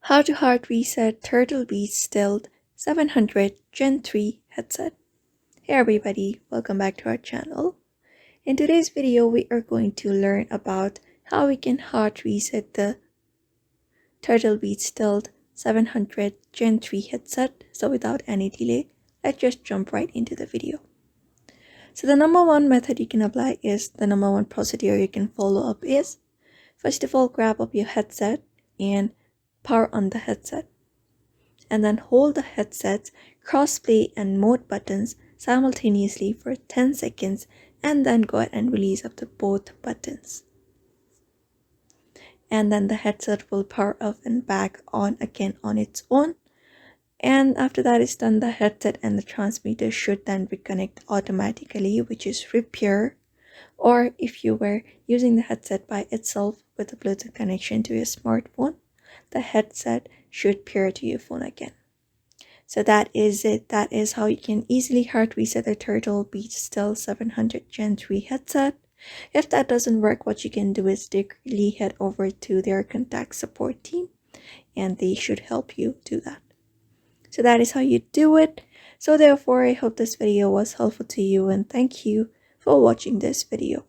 How to hard reset Turtle Beach Stealth 700 Gen 3 headset. Hey everybody, welcome back to our channel. In today's video, we are going to learn about how we can hard reset the Turtle Beach Stealth 700 Gen 3 headset. So without any delay, let's just jump right into the video. So the number one method you can apply is the number one procedure you can follow up is, first of all, grab up your headset and power on the headset, and then hold the headset's crossplay and mode buttons simultaneously for 10 seconds, and then go ahead and release up to both buttons. And then the headset will power off and back on again on its own. And after that is done, the headset and the transmitter should then reconnect automatically, which is repair. Or if you were using the headset by itself with a Bluetooth connection to your smartphone, the headset should pair to your phone again. So that is it. That is how you can easily hard reset the Turtle Beach Stealth 700 Gen 3 headset. If that doesn't work, what you can do is directly head over to their contact support team and they should help you do that. So that is how you do it. So therefore, I hope this video was helpful to you and thank you for watching this video.